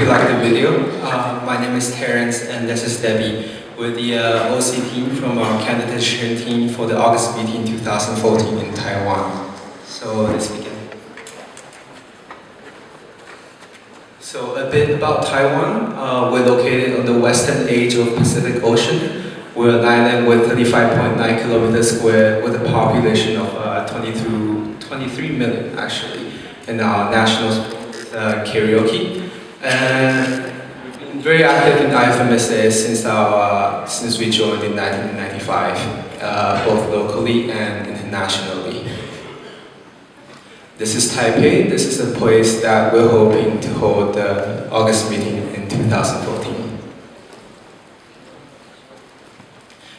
you like the video. My name is Terrence and this is Debbie. We're the OC team from our candidature team for the August meeting 2014 in Taiwan. So let's begin. So a bit about Taiwan. We're located on the western edge of Pacific Ocean. We're an island with 35.9 kilometers square with a population of 23 million actually. And our national sport is karaoke. And we've been very active in FMS since we joined in 1995, both locally and internationally. This is Taipei. This is a place that we're hoping to hold the August meeting in 2014.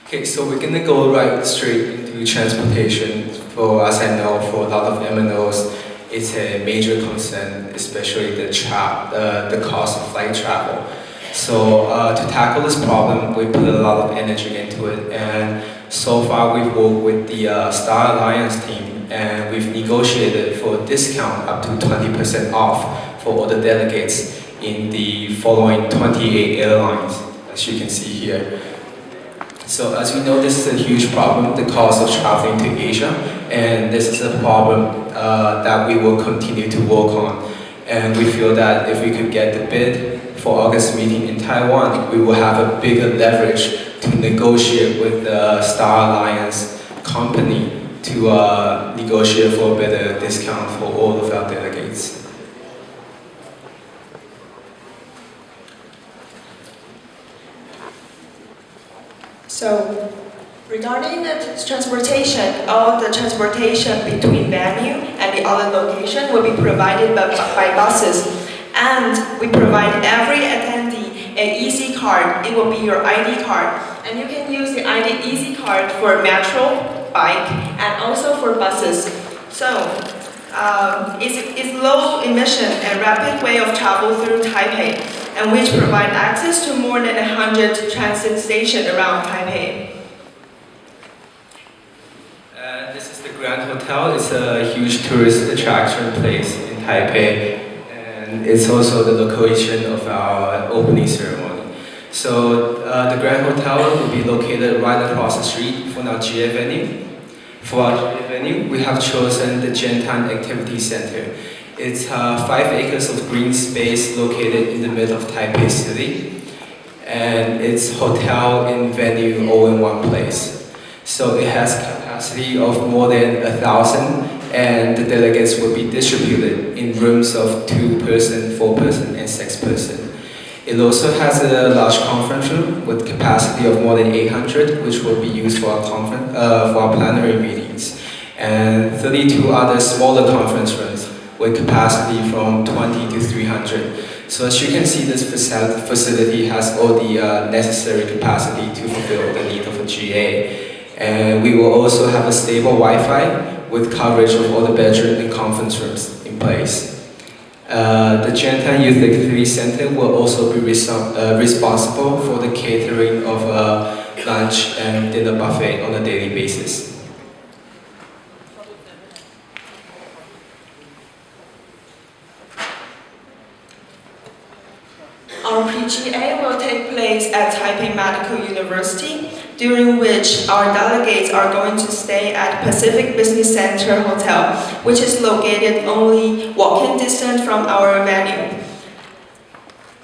Okay, so we're gonna go right straight into transportation. For as I know, for a lot of MNOs, it's a major concern, especially the cost of flight travel. So to tackle this problem, we put a lot of energy into it, and so far we've worked with the Star Alliance team, and we've negotiated for a discount up to 20% off for all the delegates in the following 28 airlines, as you can see here. So as we know, this is a huge problem, the cost of traveling to Asia, and this is a problem that we will continue to work on. And we feel that if we could get the bid for August meeting in Taiwan, we will have a bigger leverage to negotiate with the Star Alliance company to negotiate for a better discount for all of our delegates. So, regarding the transportation, all the transportation between venue and the other location will be provided by buses. And we provide every attendee an easy card. It will be your ID card. And you can use the ID easy card for metro, bike, and also for buses. So, it's low emission and rapid way of travel through Taipei, and which provide access to more than 100 transit stations around Taipei. This is the Grand Hotel. It's a huge tourist attraction place in Taipei, and it's also the location of our opening ceremony. So the Grand Hotel will be located right across the street from our GA venue. For our GA venue, we have chosen the Gentan Activity Center. It's 5 acres of green space located in the middle of Taipei City, and it's hotel and venue all in one place. So it has capacity of more than 1,000, and the delegates will be distributed in rooms of 2-person, 4-person, and 6-person. It also has a large conference room with capacity of more than 800, which will be used for our plenary meetings, and 32 other smaller conference rooms with capacity from 20 to 300. So as you can see, this facility has all the necessary capacity to fulfill the need of a GA. And we will also have a stable Wi-Fi with coverage of all the bedroom and conference rooms in place. The Gentan Youth Activity Center will also be responsible for the catering of lunch and dinner buffet on a daily basis. Our PGA will take place at Taipei Medical University, during which our delegates are going to stay at Pacific Business Center Hotel, which is located only walking distance from our venue.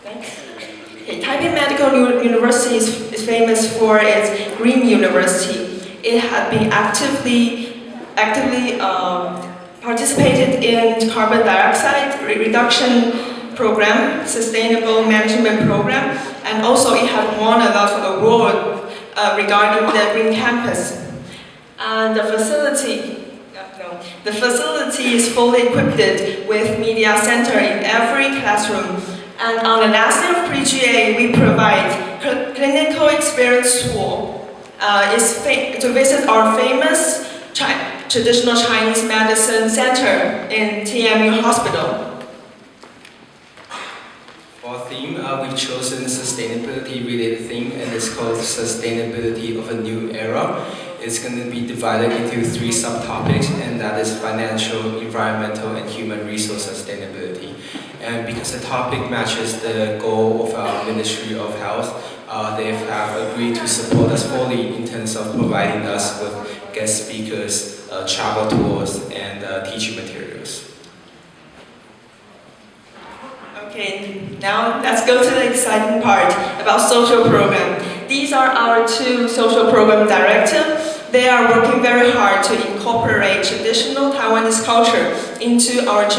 Okay, Taipei Medical University is famous for its green university. It has been actively participated in carbon dioxide reduction program, sustainable management program, and also it has won a lot of awards regarding the green campus. And the facility is fully equipped with media center in every classroom. And on the last day of pre-GA, we provide clinical experience tour to visit our famous traditional Chinese medicine center in TMU Hospital. For our theme, we've chosen a sustainability-related theme, and it's called Sustainability of a New Era. It's going to be divided into 3 subtopics, and that is financial, environmental, and human resource sustainability. And because the topic matches the goal of our Ministry of Health, they have agreed to support us fully in terms of providing us with guest speakers, travel tours, and teaching materials. Okay, now let's go to the exciting part about social program. These are our 2 social program directors. They are working very hard to incorporate traditional Taiwanese culture into our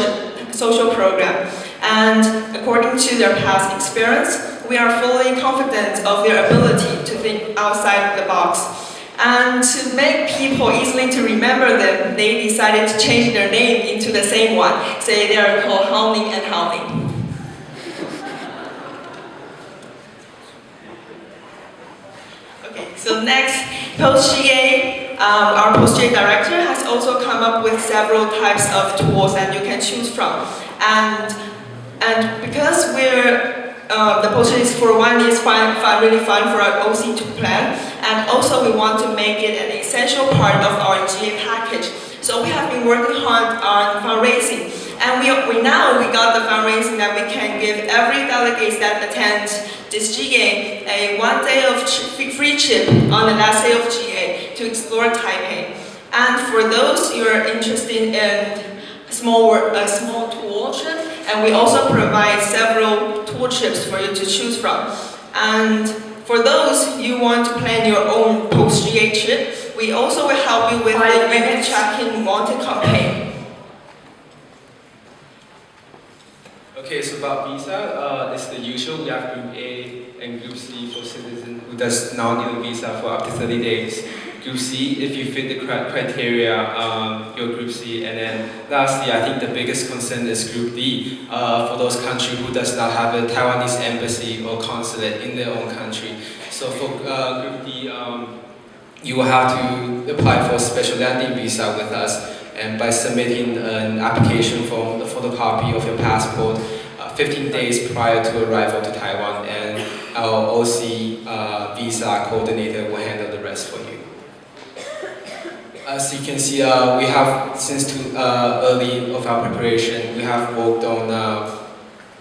social program. And according to their past experience, we are fully confident of their ability to think outside the box. And to make people easily to remember them, they decided to change their name into the same one. So they are called Haoning and Haoning. Okay, so next, post-GA, our post-GA director has also come up with several types of tools that you can choose from. And because the post-GA is for one, it's really fun for our OC to plan, and also we want to make it an essential part of our GA package. So we have been working hard on fundraising, and we got the fundraising that we can give every delegate that attends this GA a 1 day of free trip on the last day of GA to explore Taipei. And for those you are interested in a small tour trip, and we also provide several tour trips for you to choose from. And for those you want to plan your own post-GA trip, we also will help you with the youth tracking mountain campaign. Okay, so about visa, it's the usual. We have Group A and Group C for citizens who does not need a visa for up to 30 days. Group C, if you fit the criteria, you're Group C. And then lastly, I think the biggest concern is Group D, for those countries who does not have a Taiwanese embassy or consulate in their own country. So for Group D, you will have to apply for a special landing visa with us, and by submitting an application form, a photocopy of your passport, 15 days prior to arrival to Taiwan, and our OC visa coordinator will handle the rest for you. As you can see, we have, since early of our preparation, we have worked on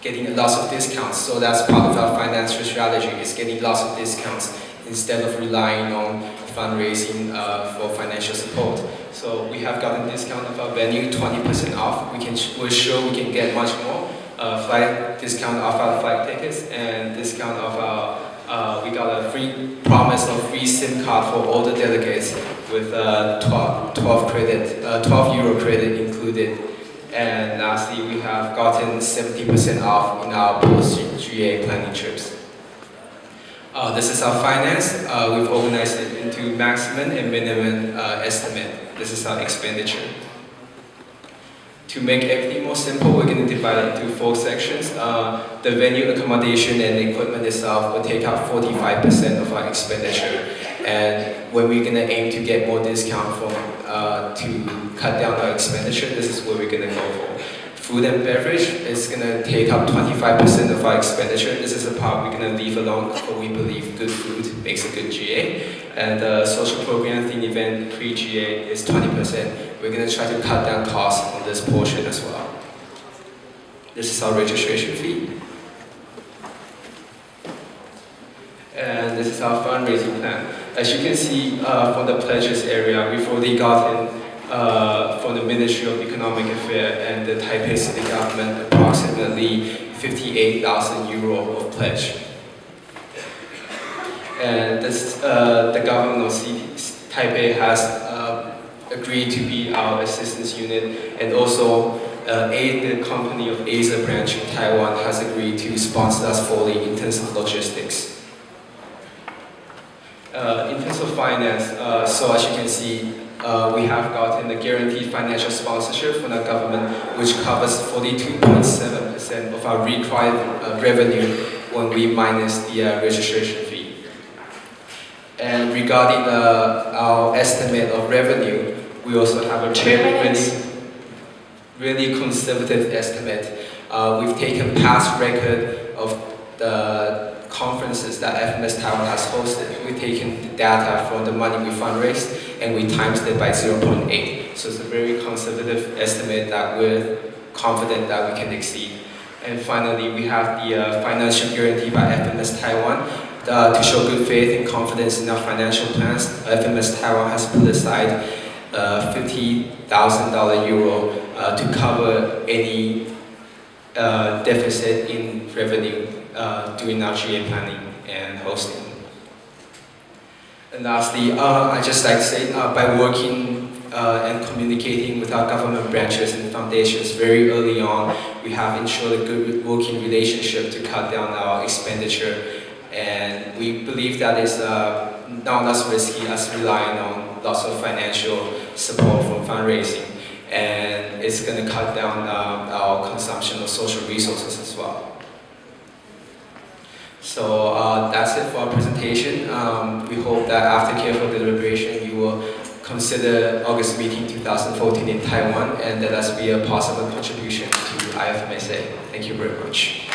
getting lots of discounts. So that's part of our financial strategy, is getting lots of discounts instead of relying on fundraising for financial support. So we have gotten discount of our venue, 20% off. We're sure we can get much more. Flight discount off our flight tickets, and discount of our, we got a free promise of free SIM card for all the delegates with 12 euro credit included. And lastly, we have gotten 70% off in our post-GA planning trips. This is our finance. We've organized it into maximum and minimum estimate. This is our expenditure. To make everything more simple, we're going to divide it into 4 sections. The venue, accommodation, and equipment itself will take up 45% of our expenditure. And when we're going to aim to get more discount from to cut down our expenditure, this is what we're going to go for. Food and beverage is going to take up 25% of our expenditure. This is the part we're going to leave alone, because we believe good food makes a good GA. And social program, theme event, pre-GA is 20%. We're going to try to cut down costs on this portion as well. This is our registration fee. And this is our fundraising plan. As you can see from the pledges area, we've already gotten from the Ministry of Economic Affairs and the Taipei City government approximately 58,000 euro of pledge. And this, the government of Taipei has agreed to be our assistance unit, and also the company of Asia branch in Taiwan has agreed to sponsor us fully in terms of logistics. In terms of finance, so as you can see, we have gotten a guaranteed financial sponsorship from the government, which covers 42.7% of our required revenue when we minus the registration fee. And regarding our estimate of revenue, we also have a really conservative estimate. We've taken past record of the conferences that FMS-Taiwan has hosted. We've taken the data from the money we fundraised, and we times it by 0.8. So it's a very conservative estimate that we're confident that we can exceed. And finally, we have the financial guarantee by FMS-Taiwan. To show good faith and confidence in our financial plans, FMS-Taiwan has put aside $50,000 euro to cover any deficit in revenue during our GA planning and hosting. And lastly, I'd just like to say, by working and communicating with our government branches and foundations very early on, we have ensured a good working relationship to cut down our expenditure. And we believe that is not as risky as relying on lots of financial support from fundraising. And it's going to cut down our consumption of social resources as well. So that's it for our presentation. We hope that after careful deliberation, you will consider August meeting 2014 in Taiwan and let us be a possible contribution to IFMSA. Thank you very much.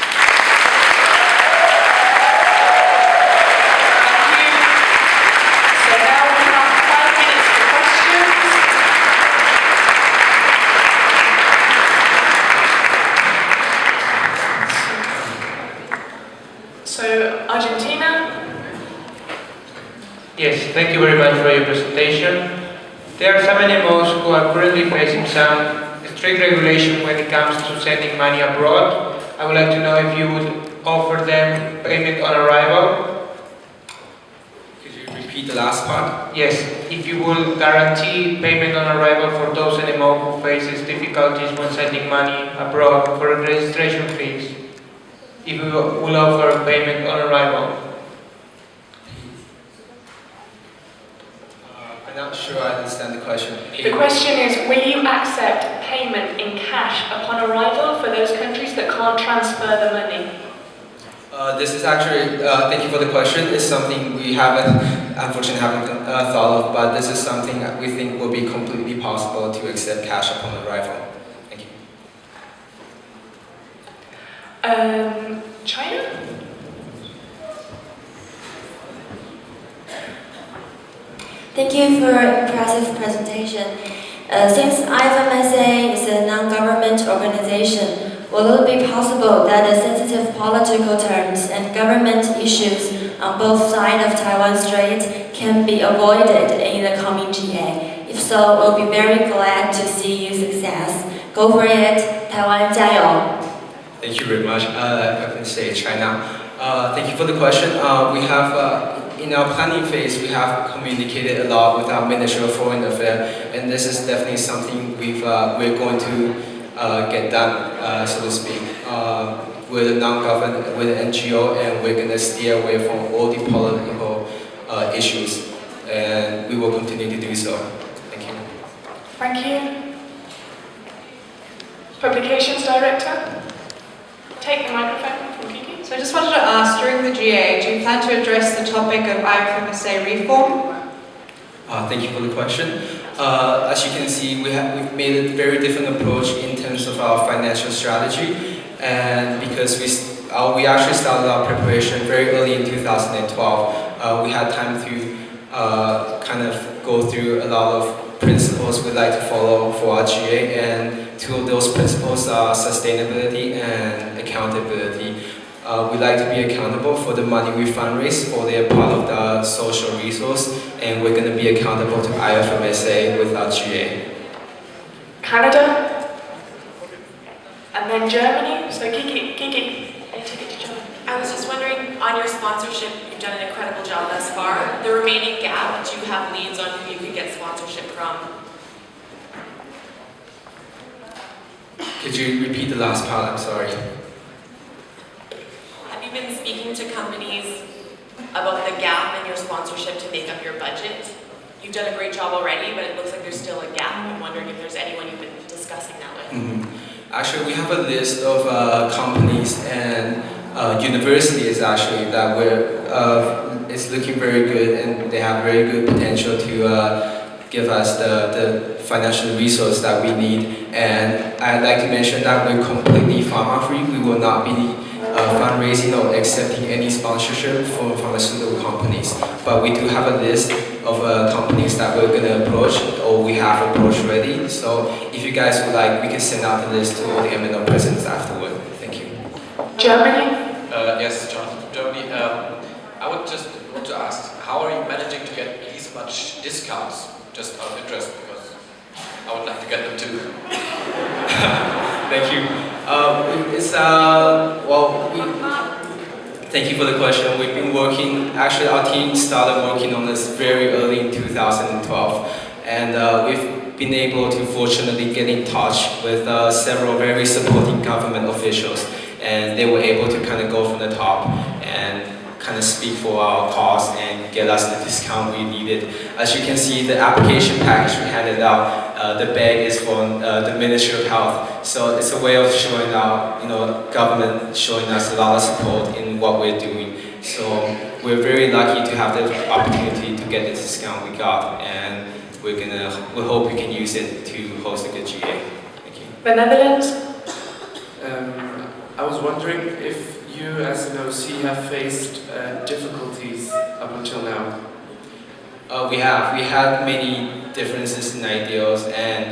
Yes, thank you very much for your presentation. There are some NMOs who are currently facing some strict regulation when it comes to sending money abroad. I would like to know if you would offer them payment on arrival. Could you repeat the last part? Yes, if you will guarantee payment on arrival for those NMO who faces difficulties when sending money abroad for registration fees. If you will offer payment on arrival. I'm not sure I understand the question. The question is, will you accept payment in cash upon arrival for those countries that can't transfer the money? This is actually, thank you for the question. It's something we unfortunately haven't thought of, but this is something that we think will be completely possible to accept cash upon arrival. Thank you. China? Thank you for an impressive presentation. Since IFMSA is a non-government organization, will it be possible that the sensitive political terms and government issues on both sides of Taiwan Strait can be avoided in the coming GA? If so, we'll be very glad to see you success. Go for it, Taiwan 加油! Thank you very much. I can say China. Thank you for the question. We have in our planning phase, we have communicated a lot with our Ministry of Foreign Affairs, and this is definitely something we're going to get done, so to speak. We're a non-government, we're an NGO, and we're going to steer away from all the political issues, and we will continue to do so. Thank you. Thank you. Publications Director, take the microphone from Kiki. So I just wanted to ask, during the GA, do you plan to address the topic of IFMSA reform? Thank you for the question. As you can see, we've made a very different approach in terms of our financial strategy, and because we actually started our preparation very early in 2012, we had time to kind of go through a lot of principles we'd like to follow for our GA, and two of those principles are sustainability and accountability. We like to be accountable for the money we fundraise, for their part of the social resource, and we're going to be accountable to IFMSA with our GA. Canada, and then Germany. So Kiki, I take it to Germany. I was just wondering, on your sponsorship, you've done an incredible job thus far. The remaining gap, do you have leads on who you could get sponsorship from? Could you repeat the last part? I'm sorry. Have you been speaking to companies about the gap in your sponsorship to make up your budget? You've done a great job already, but it looks like there's still a gap. I'm wondering if there's anyone you've been discussing that with. Actually, we have a list of companies and universities actually that it's looking very good, and they have very good potential to give us the financial resource that we need. And I'd like to mention that we're completely pharma free. We will not be fundraising or accepting any sponsorship from pharmaceutical companies. But we do have a list of companies that we're going to approach or we have approached already. So if you guys would like, we can send out the list to all the M&O presidents afterward. Thank you. Germany? Yes, Jonathan from Germany. I would just want to ask, how are you managing to get these much discounts? Just out of interest, because I would like to get them too. Thank you. Thank you for the question. We've been working, actually our team started working on this very early in 2012. And we've been able to fortunately get in touch with several very supporting government officials. And they were able to kind of go from the top and kind of speak for our cause and get us the discount we needed. As you can see, the application package we handed out, the bag is from the Ministry of Health. So it's a way of showing our, government showing us a lot of support in what we're doing. So we're very lucky to have the opportunity to get the discount we got, and we hope we can use it to host a good GA. Thank you. The Netherlands? I was wondering if you as an OC have faced difficulties up until now. We had many differences in ideals, and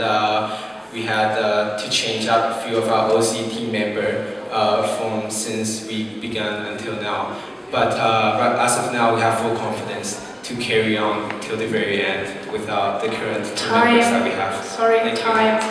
we had to change up a few of our OC team members from since we began until now. But as of now, we have full confidence to carry on till the very end without the current members that we have. Sorry, time.